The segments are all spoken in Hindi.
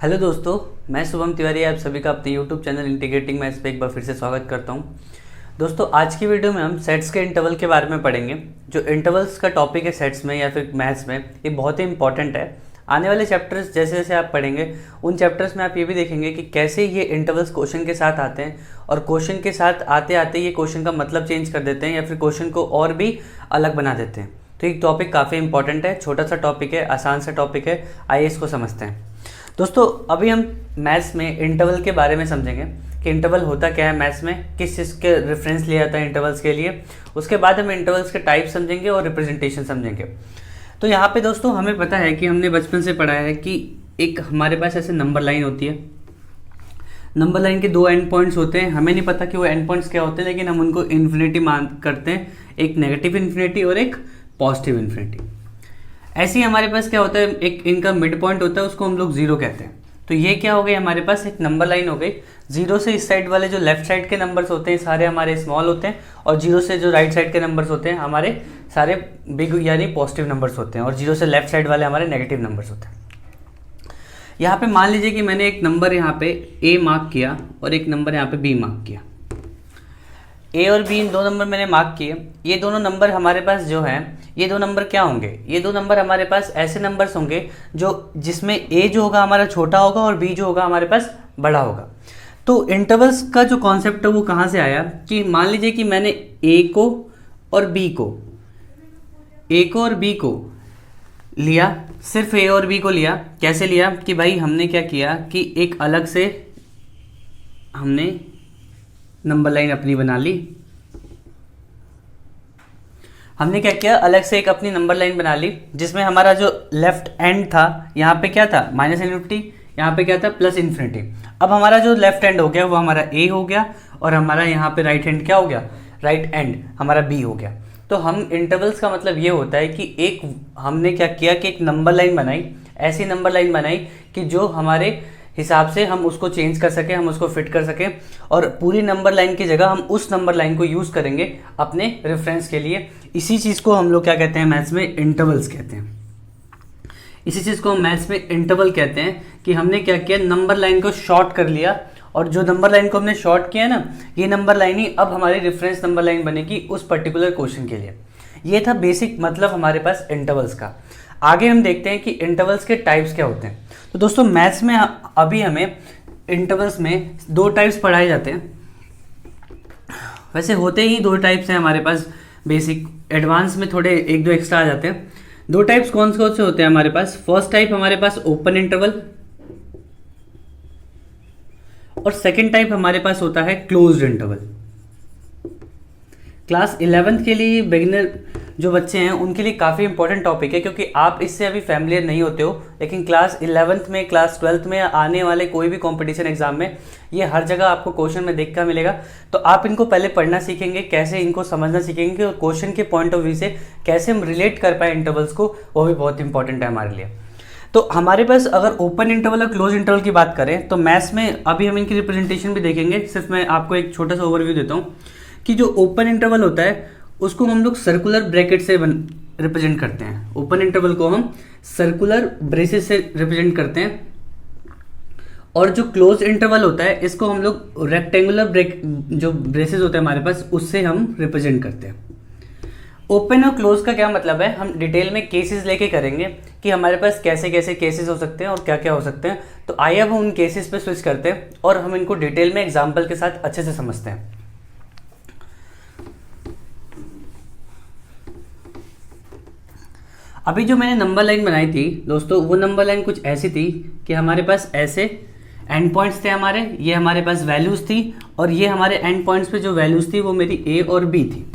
हेलो दोस्तों, मैं शुभम तिवारी आप सभी का अपने यूट्यूब चैनल इंटीग्रेटिंग मैथ्स पे एक बार फिर से स्वागत करता हूं। दोस्तों, आज की वीडियो में हम सेट्स के इंटरवल के बारे में पढ़ेंगे। जो इंटरवल्स का टॉपिक है सेट्स में या फिर मैथ्स में, ये बहुत ही इंपॉर्टेंट है। आने वाले चैप्टर्स जैसे जैसे आप पढ़ेंगे उन चैप्टर्स में आप ये भी देखेंगे कि कैसे ये इंटरवल्स क्वेश्चन के साथ आते हैं और क्वेश्चन के साथ आते आते ये क्वेश्चन का मतलब चेंज कर देते हैं या फिर क्वेश्चन को और भी अलग बना देते हैं। तो ये टॉपिक काफ़ी इंपॉर्टेंट है, छोटा सा टॉपिक है, आसान सा टॉपिक है। आइए इसको समझते हैं। दोस्तों, अभी हम मैथ्स में इंटरवल के बारे में समझेंगे कि इंटरवल होता क्या है, मैथ्स में किस चीज़ के रेफरेंस लिया जाता है इंटरवल्स के लिए। उसके बाद हम इंटरवल्स के टाइप समझेंगे और रिप्रेजेंटेशन समझेंगे। तो यहाँ पे दोस्तों हमें पता है कि हमने बचपन से पढ़ा है कि एक हमारे पास ऐसे नंबर लाइन होती है। नंबर लाइन के दो एंड पॉइंट्स होते हैं। हमें नहीं पता कि वो एंड पॉइंट्स क्या होते हैं, लेकिन हम उनको इन्फिनिटी मान करते हैं, एक नेगेटिव इन्फिनिटी और एक पॉजिटिव इन्फिनिटी। ऐसे ही हमारे पास क्या होता है, एक इनका मिड पॉइंट होता है, उसको हम लोग जीरो कहते हैं। तो ये क्या हो गई, हमारे पास एक नंबर लाइन हो गई। जीरो से इस साइड वाले जो लेफ्ट साइड के नंबर्स होते हैं सारे हमारे स्मॉल होते हैं, और जीरो से जो राइट साइड के नंबर्स होते हैं हमारे सारे बिग यानी पॉजिटिव नंबर्स होते हैं, और जीरो से लेफ्ट साइड वाले हमारे नेगेटिव नंबर्स होते हैं। यहाँ पे मान लीजिए कि मैंने एक नंबर यहाँ पे ए मार्क किया और एक नंबर यहाँ पे बी मार्क किया। ए और बी इन दो नंबर मैंने मार्क किए। ये दोनों नंबर हमारे पास जो हैं, ये दो नंबर क्या होंगे, ये दो नंबर हमारे पास ऐसे नंबर्स होंगे जो जिसमें ए जो होगा हमारा छोटा होगा और बी जो होगा हमारे पास बड़ा होगा। तो इंटरवल्स का जो कॉन्सेप्ट है वो कहाँ से आया कि मान लीजिए कि मैंने ए को और बी को लिया, सिर्फ ए और बी को लिया। कैसे लिया कि भाई हमने क्या किया कि एक अलग से हमने नंबर लाइन अपनी बना ली। हमने क्या किया, अलग से एक अपनी नंबर लाइन बना ली जिसमें हमारा जो लेफ्ट एंड था यहाँ पे क्या था माइनस इन्फिनिटी, यहाँ पे क्या था प्लस इन्फिनिटी। अब हमारा जो लेफ्ट एंड हो गया वो हमारा ए हो गया, और हमारा यहाँ पे राइट हैंड क्या हो गया, राइट एंड हमारा बी हो गया। तो हम इंटरवल्स का मतलब ये होता है कि एक हमने क्या किया कि एक नंबर लाइन बनाई, ऐसी नंबर लाइन बनाई कि जो हमारे हिसाब से हम उसको चेंज कर सकें, हम उसको फिट कर सकें, और पूरी नंबर लाइन की जगह हम उस नंबर लाइन को यूज़ करेंगे अपने रेफरेंस के लिए। इसी चीज़ को हम लोग क्या कहते हैं, मैथ्स में इंटरवल्स कहते हैं। इसी चीज़ को हम मैथ्स में इंटरवल कहते हैं कि हमने क्या किया, नंबर लाइन को शॉर्ट कर लिया, और जो नंबर लाइन को हमने शॉर्ट किया ना, ये नंबर लाइन ही अब हमारी रेफरेंस नंबर लाइन बनेगी उस पर्टिकुलर क्वेश्चन के लिए। ये था बेसिक मतलब हमारे पास इंटरवल्स का। आगे हम देखते हैं कि इंटरवल्स के टाइप्स क्या होते हैं। तो दोस्तों, मैथ्स में अभी हमें इंटरवल्स में दो टाइप्स पढ़ाए जाते हैं। वैसे होते ही दो टाइप्स हैं हमारे पास, बेसिक एडवांस में थोड़े एक दो एक्स्ट्रा आ जाते हैं। दो टाइप्स कौन से होते हैं हमारे पास, फर्स्ट टाइप हमारे पास ओपन इंटरवल, और सेकेंड टाइप हमारे पास होता है क्लोज्ड इंटरवल। क्लास 11th के लिए बिगिनर जो बच्चे हैं उनके लिए काफ़ी इंपॉर्टेंट टॉपिक है, क्योंकि आप इससे अभी फैमिलियर नहीं होते हो, लेकिन क्लास 11th में, क्लास 12th में आने वाले कोई भी कंपटीशन एग्जाम में ये हर जगह आपको क्वेश्चन में देखकर मिलेगा। तो आप इनको पहले पढ़ना सीखेंगे, कैसे इनको समझना सीखेंगे, और क्वेश्चन के पॉइंट ऑफ व्यू से कैसे हम रिलेट कर पाए इंटरवल्स को, वो भी बहुत इंपॉर्टेंट है हमारे लिए। तो हमारे पास अगर ओपन इंटरवल और क्लोज इंटरवल की बात करें तो मैथ्स में अभी हम इनकी रिप्रेजेंटेशन भी देखेंगे। सिर्फ मैं आपको एक छोटा सा ओवरव्यू देता हूँ कि जो ओपन इंटरवल होता है उसको हम लोग सर्कुलर ब्रैकेट से रिप्रेजेंट करते हैं। ओपन इंटरवल को हम सर्कुलर ब्रेसेस से रिप्रेजेंट करते हैं, और जो क्लोज इंटरवल होता है इसको हम लोग रेक्टेंगुलर ब्रेक जो ब्रेसेस होते हैं हमारे पास उससे हम रिप्रेजेंट करते हैं। ओपन और क्लोज का क्या मतलब है, हम डिटेल में केसेस लेके करेंगे कि हमारे पास कैसे कैसे केसेस हो सकते हैं और क्या क्या हो सकते हैं। तो आइए अब हम उन केसेस पे स्विच करते हैं और हम इनको डिटेल में एग्जाम्पल के साथ अच्छे से समझते हैं। अभी जो मैंने नंबर लाइन बनाई थी दोस्तों, वो नंबर लाइन कुछ ऐसी थी कि हमारे पास ऐसे एंड पॉइंट्स थे हमारे, ये हमारे पास वैल्यूज़ थी, और ये हमारे एंड पॉइंट्स पे जो वैल्यूज़ थी वो मेरी ए और बी थी।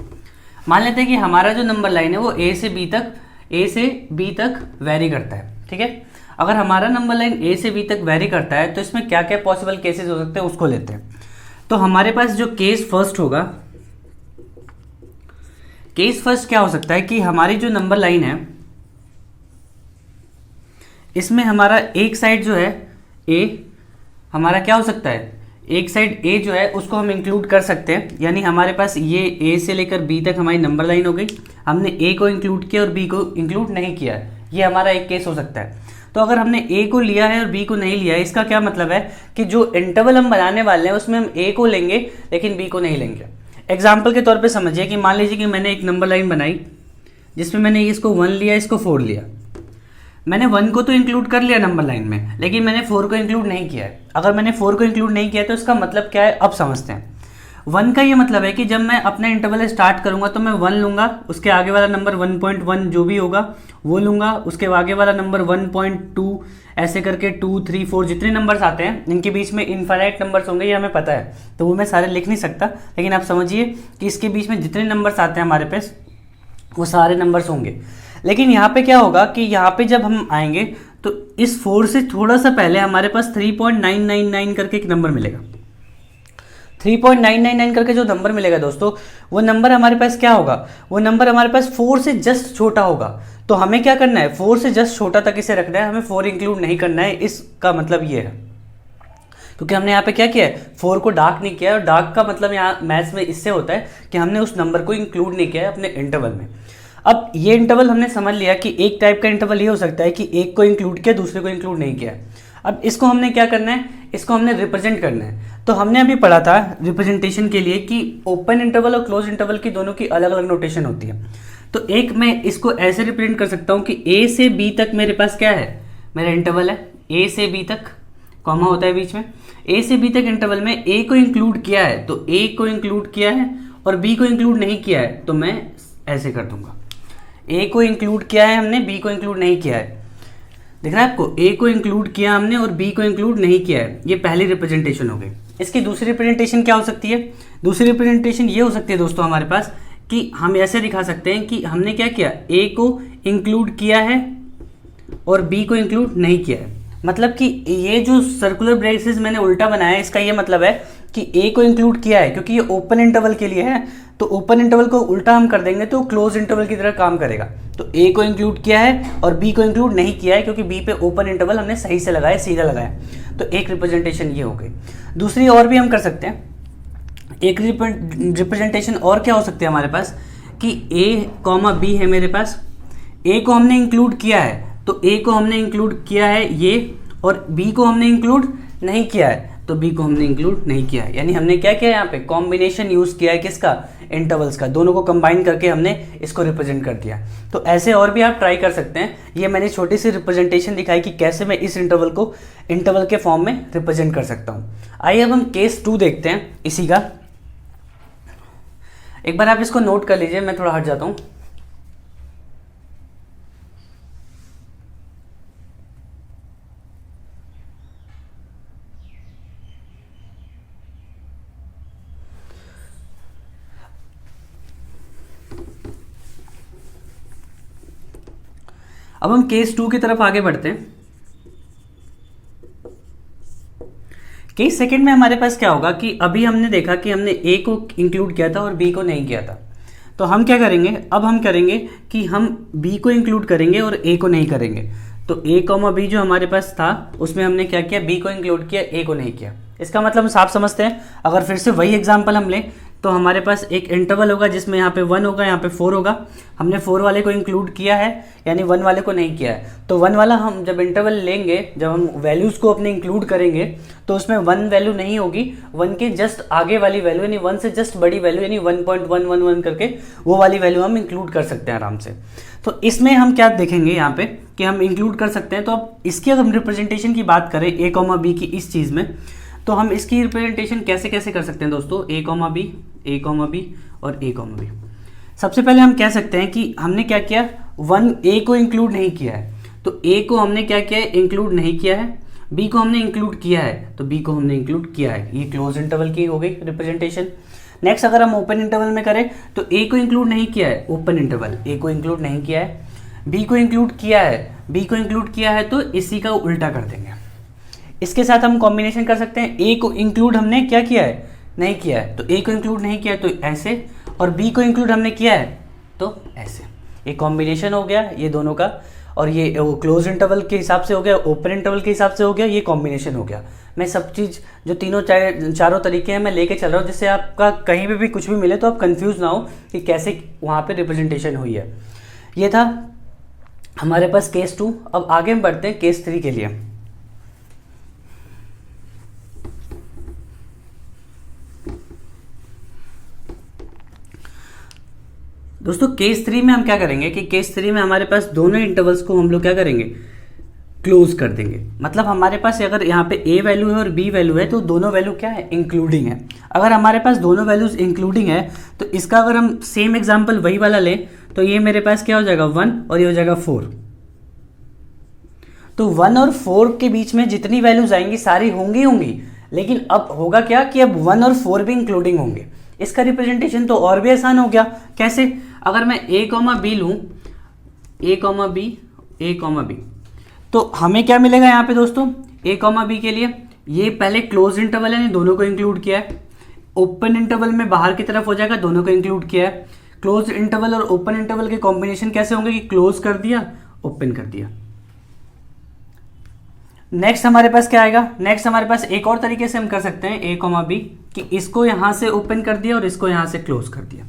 मान लेते हैं कि हमारा जो नंबर लाइन है वो ए से बी तक वेरी करता है, ठीक है। अगर हमारा नंबर लाइन ए से बी तक वेरी करता है तो इसमें क्या क्या पॉसिबल केसेस हो सकते हैं उसको लेते हैं। तो हमारे पास जो केस फर्स्ट होगा, केस फर्स्ट क्या हो सकता है कि हमारी जो नंबर लाइन है इसमें हमारा एक साइड जो है ए, हमारा क्या हो सकता है, एक साइड ए जो है उसको हम इंक्लूड कर सकते हैं। यानी हमारे पास ये ए से लेकर बी तक हमारी नंबर लाइन हो गई, हमने ए को इंक्लूड किया और बी को इंक्लूड नहीं किया, ये हमारा एक केस हो सकता है। तो अगर हमने ए को लिया है और बी को नहीं लिया है, इसका क्या मतलब है कि जो इंटरवल हम बनाने वाले हैं उसमें हम ए को लेंगे लेकिन बी को नहीं लेंगे। एग्जाम्पल के तौर पे समझिए कि मान लीजिए कि मैंने एक नंबर लाइन बनाई जिसमें मैंने इसको 1 लिया, इसको 4 लिया। मैंने 1 को तो इंक्लूड कर लिया नंबर लाइन में, लेकिन मैंने 4 को इंक्लूड नहीं किया है। अगर मैंने 4 को इंक्लूड नहीं किया तो इसका मतलब क्या है, अब समझते हैं। 1 का ये मतलब है कि जब मैं अपना इंटरवल स्टार्ट करूंगा तो मैं 1 लूंगा, उसके आगे वाला नंबर 1.1 जो भी होगा वो लूंगा, उसके आगे वाला नंबर 1.2, ऐसे करके 2, 3, 4 जितने नंबर्स आते हैं इनके बीच में इनफाइनाइट नंबर्स होंगे, ये हमें पता है, तो वो मैं सारे लिख नहीं सकता। लेकिन आप समझिए कि इसके बीच में जितने नंबर्स आते हैं हमारे पास वो सारे नंबर्स होंगे। लेकिन यहाँ पे क्या होगा कि यहाँ पे जब हम आएंगे तो इस 4 से थोड़ा सा पहले हमारे पास 3.999 करके एक नंबर मिलेगा। 3.999 करके जो नंबर मिलेगा दोस्तों, वो नंबर हमारे पास क्या होगा, वो नंबर हमारे पास 4 से जस्ट छोटा होगा। तो हमें क्या करना है, 4 से जस्ट छोटा तक इसे रखना है, हमें 4 इंक्लूड नहीं करना है। इसका मतलब ये है, क्योंकि हमने यहाँ पे क्या किया है, 4 को डार्क नहीं किया है। और डार्क का मतलब यहाँ मैथ्स में इससे होता है कि हमने उस नंबर को इंक्लूड नहीं किया है अपने इंटरवल में। अब ये इंटरवल हमने समझ लिया कि एक टाइप का इंटरवल ये हो सकता है कि एक को इंक्लूड किया, दूसरे को इंक्लूड नहीं किया। अब इसको हमने क्या करना है, इसको हमने रिप्रेजेंट करना है। तो हमने अभी पढ़ा था रिप्रेजेंटेशन के लिए कि ओपन इंटरवल और क्लोज इंटरवल की दोनों की अलग अलग नोटेशन होती है। तो एक मैं इसको ऐसे रिप्रेजेंट कर सकता हूँ कि ए से बी तक मेरे पास क्या है, मेरा इंटरवल है। ए से बी तक कॉमा होता है बीच में, ए से बी तक इंटरवल में ए को इंक्लूड किया है तो ए को इंक्लूड किया है और बी को इंक्लूड नहीं किया है तो मैं ऐसे कर दूंगा। ए को इंक्लूड किया है हमने, बी को इंक्लूड नहीं किया है। दिख रहा है आपको, ए को इंक्लूड किया हमने और बी को इंक्लूड नहीं किया है। ये पहली रिप्रेजेंटेशन हो गई। इसकी दूसरी रिप्रेजेंटेशन क्या हो सकती है, दूसरी रिप्रेजेंटेशन ये हो सकती है दोस्तों हमारे पास कि हम ऐसे दिखा सकते हैं कि हमने क्या किया, ए को इंक्लूड किया है और बी को इंक्लूड नहीं किया है। मतलब कि ये जो सर्कुलर ब्रेसेस मैंने उल्टा बनाया है, इसका ये मतलब है कि ए को इंक्लूड किया है क्योंकि ये ओपन इंटरवल के लिए है, तो ओपन इंटरवल को उल्टा हम कर देंगे तो क्लोज इंटरवल की तरह काम करेगा। तो ए को इंक्लूड किया है और बी को इंक्लूड नहीं किया है क्योंकि बी पे ओपन इंटरवल हमने सही से लगाया, सीधा लगाया। तो एक रिप्रेजेंटेशन ये हो गई। दूसरी और भी हम कर सकते हैं। एक रिप्रेजेंटेशन और क्या हो सकती है हमारे पास कि ए कॉमा बी है मेरे पास, ए को हमने इंक्लूड किया है तो ए को हमने इंक्लूड किया है ये, और बी को हमने इंक्लूड नहीं किया है तो बी को हमने इंक्लूड नहीं किया है। यानी हमने क्या किया यहाँ पे, कॉम्बिनेशन यूज किया है किसका, इंटरवल्स का, दोनों को कंबाइन करके हमने इसको रिप्रेजेंट कर दिया। तो ऐसे और भी आप ट्राई कर सकते हैं। ये मैंने छोटी सी रिप्रेजेंटेशन दिखाई कि कैसे मैं इस इंटरवल को इंटरवल के फॉर्म में रिप्रेजेंट कर सकता हूँ। आइए अब हम केस 2 देखते हैं इसी का। एक बार आप इसको नोट कर लीजिए, मैं थोड़ा हट जाता हूँ। अब हम केस 2 की तरफ आगे बढ़ते हैं। केस सेकंड में हमारे पास क्या होगा कि अभी हमने देखा कि हमने ए को इंक्लूड किया था और बी को नहीं किया था। तो हम क्या करेंगे, अब हम करेंगे कि हम बी को इंक्लूड करेंगे और ए को नहीं करेंगे। तो ए कॉमा बी जो हमारे पास था उसमें हमने क्या किया, बी को इंक्लूड किया, ए को नहीं किया। इसका मतलब हम साफ समझते हैं। अगर फिर से वही एग्जाम्पल हम लें तो हमारे पास एक इंटरवल होगा जिसमें यहाँ पे 1 होगा, यहाँ पे 4 होगा। हमने 4 वाले को इंक्लूड किया है यानी 1 वाले को नहीं किया है। तो 1 वाला हम जब इंटरवल लेंगे, जब हम वैल्यूज़ को अपने इंक्लूड करेंगे तो उसमें 1 वैल्यू नहीं होगी, 1 के जस्ट आगे वाली वैल्यू यानी 1 से जस्ट बड़ी वैल्यू यानी 1.111 करके वो वाली वैल्यू हम इंक्लूड कर सकते हैं आराम से। तो इसमें हम क्या देखेंगे यहाँ पे कि हम इंक्लूड कर सकते हैं। तो अब इसकी अगर हम रिप्रेजेंटेशन की बात करें ए कॉमा बी की इस चीज़ में, तो हम इसकी रिप्रेजेंटेशन कैसे कैसे कर सकते हैं दोस्तों, ए कॉमा बी और ए कॉमा बी। सबसे पहले हम कह सकते हैं कि हमने क्या किया, 1 ए को इंक्लूड नहीं किया है तो ए को हमने क्या किया है, इंक्लूड नहीं किया है। बी को हमने इंक्लूड किया है तो बी को हमने इंक्लूड किया है। ये क्लोज इंटरवल की हो गई रिप्रेजेंटेशन। नेक्स्ट अगर हम ओपन इंटरवल में करें तो ए को इंक्लूड नहीं किया है, ओपन इंटरवल, ए को इंक्लूड नहीं किया है। बी को इंक्लूड किया है, बी को इंक्लूड किया है तो इसी का उल्टा कर देंगे। इसके साथ हम कॉम्बिनेशन कर सकते हैं। ए को इंक्लूड हमने क्या किया है, नहीं किया है, तो ए को इंक्लूड नहीं किया है तो ऐसे, और बी को इंक्लूड हमने किया है तो ऐसे। ये कॉम्बिनेशन हो गया ये दोनों का, और ये क्लोज इंटरवल के हिसाब से हो गया, ओपन इंटरवल के हिसाब से हो गया, ये कॉम्बिनेशन हो गया। मैं सब चीज़ जो तीनों चारों तरीके हैं मैं लेके चल रहा हूँ, जिससे आपका कहीं पे भी कुछ भी मिले तो आप कंफ्यूज ना हो कि कैसे वहाँ पे रिप्रेजेंटेशन हुई है। ये था हमारे पास केस 2। अब आगे हम बढ़ते हैं केस 3 के लिए। दोस्तों केस 3 में हम क्या करेंगे कि केस 3 में हमारे पास दोनों इंटरवल्स को हम लोग क्या करेंगे, क्लोज कर देंगे। मतलब हमारे पास अगर यहाँ पे ए वैल्यू है और बी वैल्यू है तो दोनों वैल्यू क्या है, इंक्लूडिंग है। अगर हमारे पास दोनों वैल्यूज इंक्लूडिंग है तो इसका अगर हम सेम एग्जांपल वही वाला लें तो ये मेरे पास क्या हो जाएगा 1 और ये हो जाएगा 4। तो 1 और 4 के बीच में जितनी वैल्यूज आएंगी सारी होंगी, लेकिन अब होगा क्या कि अब 1 और 4 भी इंक्लूडिंग होंगे। इसका रिप्रेजेंटेशन तो और भी आसान हो गया। कैसे, अगर मैं ए कॉमा बी लूँ, ए कॉमा बी, तो हमें क्या मिलेगा यहाँ पे दोस्तों, ए कॉमा बी के लिए ये पहले क्लोज इंटरवल है, दोनों को इंक्लूड किया है। ओपन इंटरवल में बाहर की तरफ हो जाएगा, दोनों को इंक्लूड किया है। क्लोज इंटरवल और ओपन इंटरवल के कॉम्बिनेशन कैसे होंगे कि क्लोज कर दिया, ओपन कर दिया। नेक्स्ट हमारे पास क्या आएगा, नेक्स्ट हमारे पास एक और तरीके से हम कर सकते हैं ए कॉमा बी, कि इसको यहां से ओपन कर दिया और इसको यहां से क्लोज कर दिया।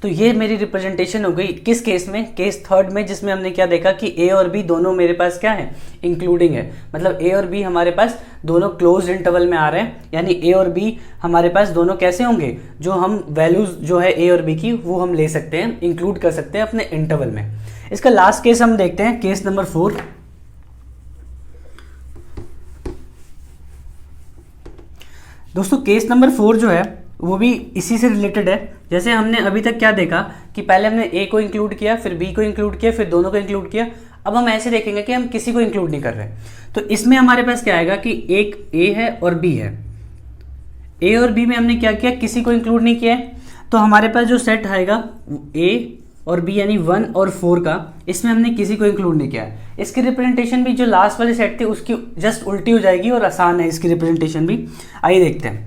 तो ये मेरी रिप्रेजेंटेशन हो गई किस केस में, केस 3 में, जिसमें हमने क्या देखा कि ए और बी दोनों मेरे पास क्या है, इंक्लूडिंग है। मतलब ए और बी हमारे पास दोनों क्लोज इंटरवल में आ रहे हैं, यानी ए और बी हमारे पास दोनों कैसे होंगे, जो हम वैल्यूज जो है ए और बी की वो हम ले सकते हैं, इंक्लूड कर सकते हैं अपने इंटरवल में। इसका लास्ट केस हम देखते हैं, केस नंबर 4। दोस्तों केस नंबर 4 जो है वो भी इसी से रिलेटेड है। जैसे हमने अभी तक क्या देखा कि पहले हमने ए को इंक्लूड किया, फिर बी को इंक्लूड किया, फिर दोनों को इंक्लूड किया। अब हम ऐसे देखेंगे कि हम किसी को इंक्लूड नहीं कर रहे। तो इसमें हमारे पास क्या आएगा कि एक ए है और बी है, ए और बी में हमने क्या किया, किसी को इंक्लूड नहीं किया है। तो हमारे पास जो सेट आएगा ए और बी यानी 1 और 4 का, इसमें हमने किसी को इंक्लूड नहीं किया है। इसकी रिप्रेजेंटेशन भी जो लास्ट वाले सेट थे उसकी जस्ट उल्टी हो जाएगी और आसान है इसकी रिप्रेजेंटेशन भी। आइए देखते हैं।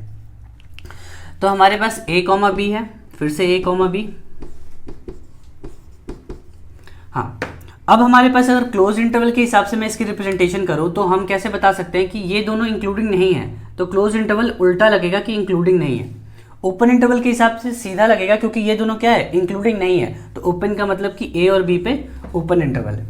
तो हमारे पास ए कॉमा बी है, फिर से ए कॉमा बी। हाँ, अब हमारे पास अगर क्लोज इंटरवल के हिसाब से मैं इसकी रिप्रेजेंटेशन करूं तो हम कैसे बता सकते हैं कि ये दोनों इंक्लूडिंग नहीं है, तो क्लोज इंटरवल उल्टा लगेगा कि इंक्लूडिंग नहीं है। ओपन इंटरवल के हिसाब से सीधा लगेगा क्योंकि ये दोनों क्या है, इंक्लूडिंग नहीं है। तो ओपन का मतलब कि ए और बी पे ओपन इंटरवल है।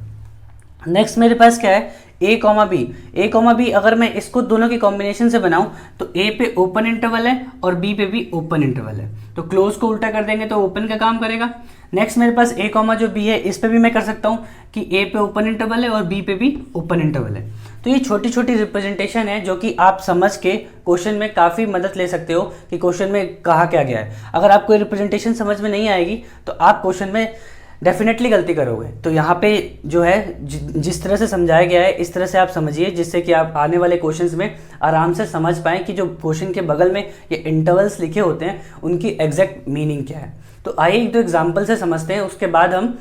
नेक्स्ट मेरे पास क्या है, ए कॉमा बी। ए कॉमा बी अगर मैं इसको दोनों के कॉम्बिनेशन से बनाऊं तो ए पे ओपन इंटरवल है और बी पे भी ओपन इंटरवल है। तो क्लोज को उल्टा कर देंगे तो ओपन का काम करेगा। नेक्स्ट मेरे पास ए कॉमा जो बी है, इस पे भी मैं कर सकता हूं कि ए पे ओपन इंटरवल है और बी पे भी ओपन इंटरवल है। तो ये छोटी छोटी रिप्रेजेंटेशन है जो कि आप समझ के क्वेश्चन में काफ़ी मदद ले सकते हो कि क्वेश्चन में कहा क्या गया है। अगर आपको रिप्रेजेंटेशन समझ में नहीं आएगी तो आप क्वेश्चन में डेफिनेटली गलती करोगे। तो यहाँ पे जो है जिस तरह से समझाया गया है इस तरह से आप समझिए, जिससे कि आप आने वाले क्वेश्चंस में आराम से समझ पाएँ कि जो क्वेश्चन के बगल में ये इंटरवल्स लिखे होते हैं उनकी एग्जैक्ट मीनिंग क्या है। तो आइए एक दो एग्जाम्पल से समझते हैं, उसके बाद हम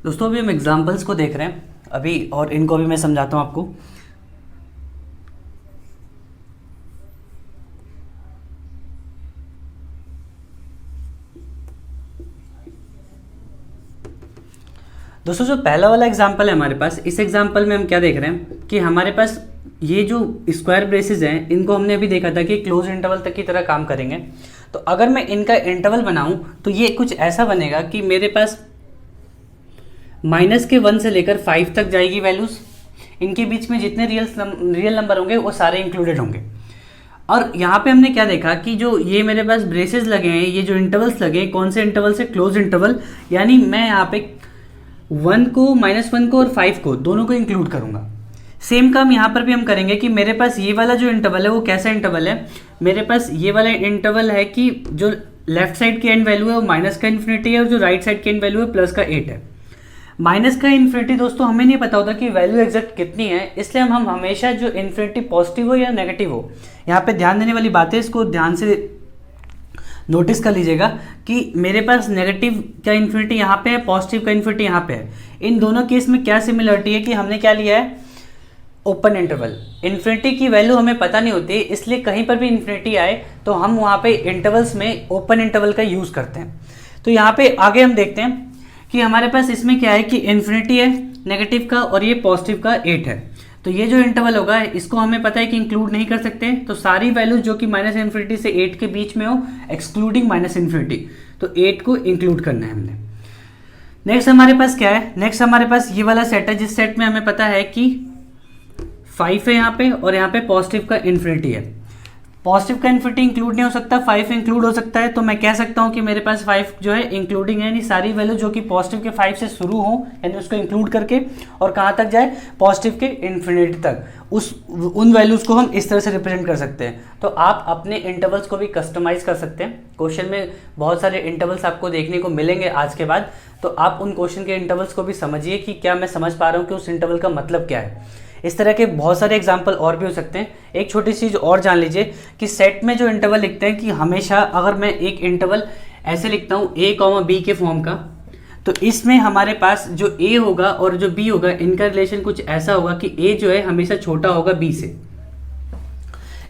दोस्तों अभी हम एग्जाम्पल्स को देख रहे हैं अभी, और इनको भी मैं समझाता हूँ आपको। दोस्तों जो पहला वाला एग्जाम्पल है हमारे पास, इस एग्जाम्पल में हम क्या देख रहे हैं कि हमारे पास ये जो स्क्वायर ब्रेसेस हैं इनको हमने अभी देखा था कि क्लोज इंटरवल तक की तरह काम करेंगे। तो अगर मैं इनका इंटरवल बनाऊं तो ये कुछ ऐसा बनेगा कि मेरे पास -1 से लेकर 5 तक जाएगी वैल्यूज़। इनके बीच में जितने रियल नंबर होंगे वो सारे इंक्लूडेड होंगे। और यहाँ पे हमने क्या देखा कि जो ये मेरे पास ब्रेसेस लगे हैं, ये जो इंटरवल्स लगे हैं, कौन से इंटरवल से, क्लोज इंटरवल। यानी मैं यहाँ पे 1 को, -1 को और 5 को दोनों को इंक्लूड करूँगा। सेम काम यहाँ पर भी हम करेंगे कि मेरे पास ये वाला जो इंटरवल है वो कैसा इंटरवल है। मेरे पास ये वाला इंटरवल है कि जो लेफ्ट साइड की एंड वैल्यू है वो माइनस का इन्फिनिटी है और जो राइट साइड की एंड वैल्यू है प्लस का 8 है। माइनस का इन्फिनिटी दोस्तों हमें नहीं पता होता कि वैल्यू एग्जैक्ट कितनी है, इसलिए हम हमेशा जो इन्फिनिटी पॉजिटिव हो या नेगेटिव हो, यहाँ पे ध्यान देने वाली बात है, इसको ध्यान से नोटिस कर लीजिएगा कि मेरे पास नेगेटिव का इन्फिनिटी यहाँ पे है, पॉजिटिव का इन्फिनिटी यहाँ पे है। इन दोनों केस में क्या सिमिलरिटी है कि हमने क्या लिया है, ओपन इंटरवल। इन्फिनिटी की वैल्यू हमें पता नहीं होती, इसलिए कहीं पर भी इन्फिनिटी आए तो हम वहाँ पे इंटरवल्स में ओपन इंटरवल का यूज़ करते हैं। तो यहाँ पे आगे हम देखते हैं कि हमारे पास इसमें क्या है कि इन्फिनिटी है नेगेटिव का और ये पॉजिटिव का 8 है। तो ये जो इंटरवल होगा इसको हमें पता है कि इंक्लूड नहीं कर सकते, तो सारी वैल्यूज जो कि माइनस इन्फिनिटी से 8 के बीच में हो एक्सक्लूडिंग माइनस इन्फिनिटी, तो 8 को इंक्लूड करना है हमने। नेक्स्ट हमारे पास क्या है, नेक्स्ट हमारे पास ये वाला सेट है जिस सेट में हमें पता है कि 5 है यहाँ पे और यहाँ पे पॉजिटिव का इन्फिनिटी है। पॉजिटिव का इन्फिनिटी इंक्लूड नहीं हो सकता, 5 इंक्लूड हो सकता है, तो मैं कह सकता हूँ कि मेरे पास 5 जो है इंक्लूडिंग है, यानी सारी वैल्यू जो कि पॉजिटिव के 5 से शुरू हो यानी उसको इंक्लूड करके और कहाँ तक जाए पॉजिटिव के इन्फिनिटी तक, उन वैल्यूज़ को हम इस तरह से रिप्रेजेंट कर सकते हैं। तो आप अपने इंटरवल्स को भी कस्टमाइज़ कर सकते हैं। क्वेश्चन में बहुत सारे इंटरवल्स आपको देखने को मिलेंगे आज के बाद, तो आप उन क्वेश्चन के इंटरवल्स को भी समझिए कि क्या मैं समझ पा रहा हूँ कि उस इंटरवल का मतलब क्या है। इस तरह के बहुत सारे एग्जाम्पल और भी हो सकते हैं। एक छोटी सी चीज़ और जान लीजिए कि सेट में जो इंटरवल लिखते हैं कि हमेशा अगर मैं एक इंटरवल ऐसे लिखता हूँ a, b के फॉर्म का, तो इसमें हमारे पास जो a होगा और जो b होगा इनका रिलेशन कुछ ऐसा होगा कि a जो है हमेशा छोटा होगा b से,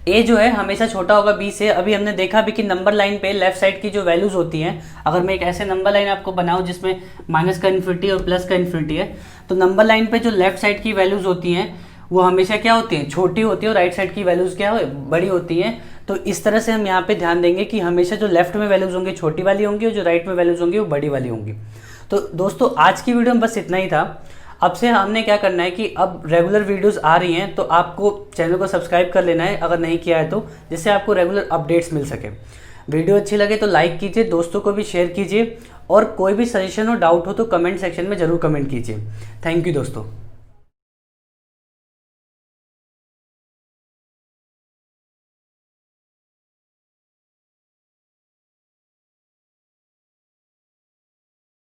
a जो है हमेशा छोटा होगा b से। अभी हमने देखा भी कि नंबर लाइन पे लेफ्ट साइड की जो वैल्यूज होती हैं, अगर मैं एक ऐसे नंबर लाइन आपको बनाऊं जिसमें माइनस का इन्फिनिटी और प्लस का इन्फिनिटी है, तो नंबर लाइन पे जो लेफ्ट साइड की वैल्यूज होती हैं वो हमेशा क्या होती हैं, छोटी होती है, और राइट साइड की वैल्यूज क्या हो, बड़ी होती हैं। तो इस तरह से हम यहाँ पे ध्यान देंगे कि हमेशा जो लेफ्ट में वैल्यूज होंगी छोटी वाली होंगी और जो राइट में वैल्यूज होंगी वो बड़ी वाली होंगी। तो दोस्तों आज की वीडियो में बस इतना ही था। अब से हमने क्या करना है कि अब रेगुलर वीडियोस आ रही हैं, तो आपको चैनल को सब्सक्राइब कर लेना है अगर नहीं किया है तो, जिससे आपको रेगुलर अपडेट्स मिल सके। वीडियो अच्छी लगे तो लाइक कीजिए, दोस्तों को भी शेयर कीजिए, और कोई भी सजेशन हो डाउट हो तो कमेंट सेक्शन में ज़रूर कमेंट कीजिए। थैंक यू दोस्तों।